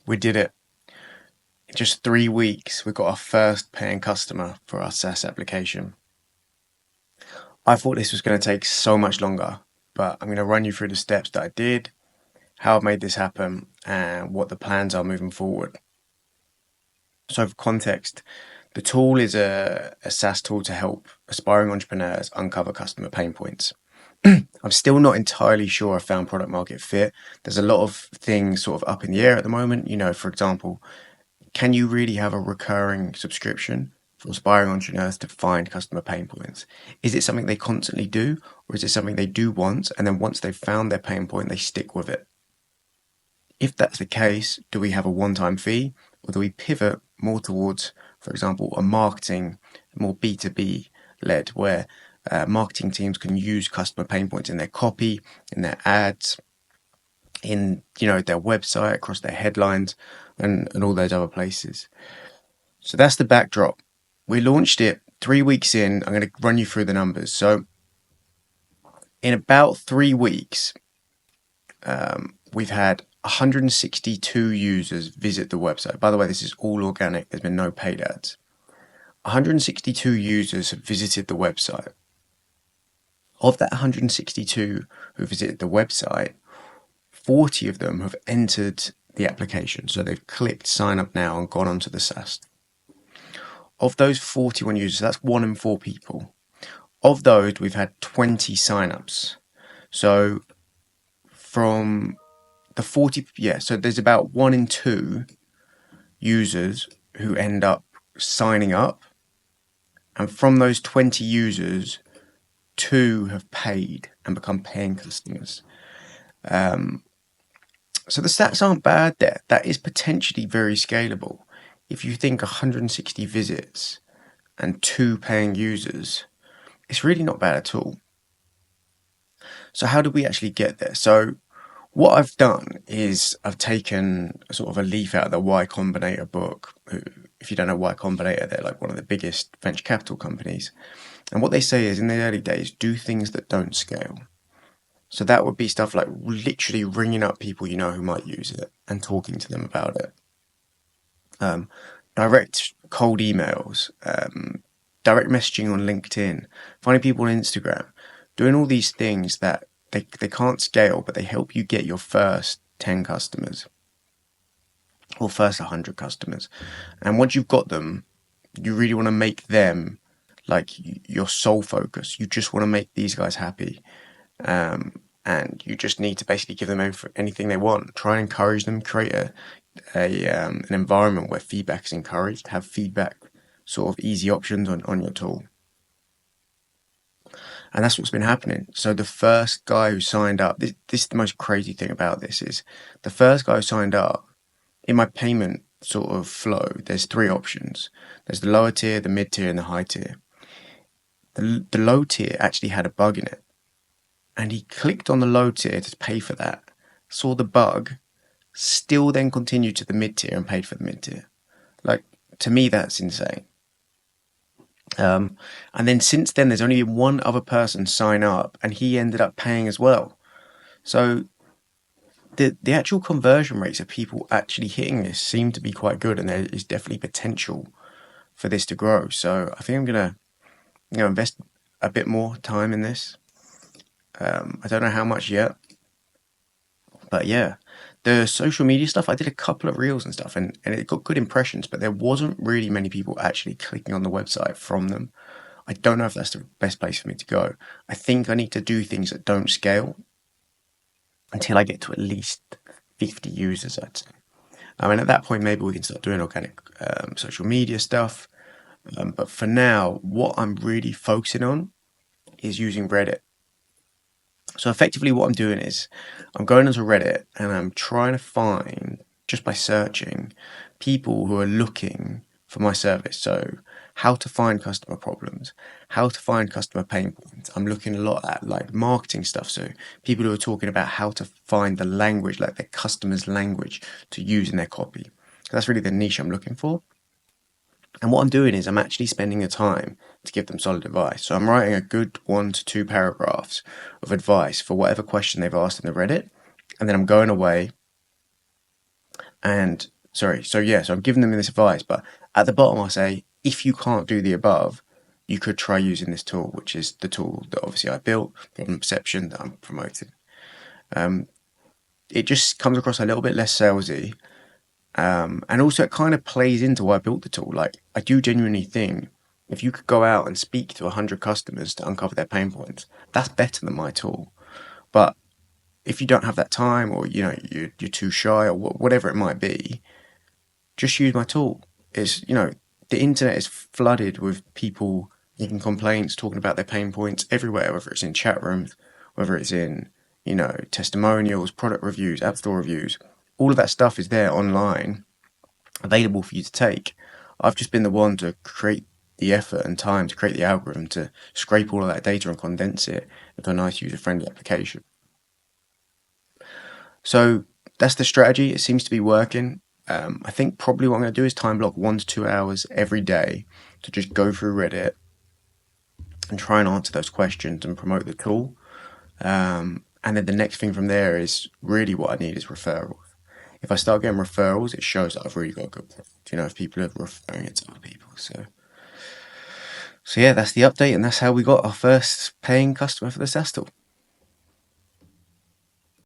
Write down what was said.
We did it. In just 3 weeks, we got our first paying customer for our SaaS application. I thought this was going to take so much longer, but I'm going to run you through the steps that I did, how I made this happen, and what the plans are moving forward. So, for context, the tool is a SaaS tool to help aspiring entrepreneurs uncover customer pain points. I'm still not entirely sure I found product market fit. There's a lot of things sort of up in the air at the moment. For example, can you really have a recurring subscription for aspiring entrepreneurs to find customer pain points? Is it something they constantly do, or is it something they do once, and then once they've found their pain point, they stick with it? If that's the case, do we have a one-time fee, or do we pivot more towards, for example, a marketing, more B2B led, where marketing teams can use customer pain points in their copy, in their ads, in their website, across their headlines, and all those other places. So that's the backdrop. We launched it 3 weeks in. I'm going to run you through the numbers. So in about 3 weeks, we've had 162 users visit the website. By the way, this is all organic. There's been no paid ads. 162 users have visited the website. Of that 162 who visited the website, 40 of them have entered the application. So they've clicked sign up now and gone onto the SaaS. Of those 41 users, that's 1 in 4 people. Of those, we've had 20 signups. So from the 40, so there's about 1 in 2 users who end up signing up. And from those 20 users, 2 have paid and become paying customers. So the stats aren't bad there. That is potentially very scalable. If you think 160 visits and 2 paying users, it's really not bad at all. So how did we actually get there? So what I've done is I've taken sort of a leaf out of the Y Combinator book. If you don't know Y Combinator, they're like one of the biggest venture capital companies. And what they say is in the early days, do things that don't scale. So that would be stuff like literally ringing up people who might use it and talking to them about it. Direct cold emails, direct messaging on LinkedIn, finding people on Instagram, doing all these things that they can't scale, but they help you get your first 10 customers or first 100 customers. And once you've got them, you really want to make them like your sole focus. You just want to make these guys happy. And you just need to basically give them anything they want. Try and encourage them, create an environment where feedback is encouraged, have feedback sort of easy options on your tool. And that's what's been happening. So the first guy who signed up, this is the most crazy thing about this, is the first guy who signed up, in my payment sort of flow, there's 3 options. There's the lower tier, the mid tier, and the high tier. The low tier actually had a bug in it. And he clicked on the low tier to pay for that, saw the bug, still then continued to the mid tier and paid for the mid tier. Like, to me, that's insane. And then since then, there's only been 1 other person sign up, and he ended up paying as well. So the actual conversion rates of people actually hitting this seem to be quite good, and there is definitely potential for this to grow. So I think I'm gonna invest a bit more time in this. I don't know how much yet, but yeah, the social media stuff, I did a couple of reels and stuff, and it got good impressions, but there wasn't really many people actually clicking on the website from them. I don't know if that's the best place for me to go. I think I need to do things that don't scale until I get to at least 50 users, I'd say. And at that point, maybe we can start doing organic social media stuff. But for now, what I'm really focusing on is using Reddit. So effectively what I'm doing is I'm going onto Reddit and I'm trying to find, just by searching, people who are looking for my service. So how to find customer problems, how to find customer pain points. I'm looking a lot at like marketing stuff. So people who are talking about how to find the language, like their customer's language to use in their copy. So that's really the niche I'm looking for. And what I'm doing is I'm actually spending the time to give them solid advice. So I'm writing a good 1 to 2 paragraphs of advice for whatever question they've asked in the Reddit. And then I'm going away and sorry. So yeah, so I'm giving them this advice, but at the bottom I say, if you can't do the above, you could try using this tool, which is the tool that obviously I built, problem perception that I'm promoting. It just comes across a little bit less salesy. And also it kind of plays into why I built the tool. Like I do genuinely think if you could go out and speak to 100 customers to uncover their pain points, that's better than my tool. But if you don't have that time, or you're too shy, or whatever it might be, just use my tool. It's the internet is flooded with people making complaints, talking about their pain points everywhere, whether it's in chat rooms, whether it's in testimonials, product reviews, app store reviews. All of that stuff is there online, available for you to take. I've just been the one to create the effort and time to create the algorithm to scrape all of that data and condense it into a nice user-friendly application. So that's the strategy. It seems to be working. I think probably what I'm going to do is time block 1 to 2 hours every day to just go through Reddit and try and answer those questions and promote the tool. And then the next thing from there is really what I need is referrals. If I start getting referrals, it shows that I've really got a good product. If people are referring it to other people. So yeah, that's the update, and that's how we got our first paying customer for the SaaS tool.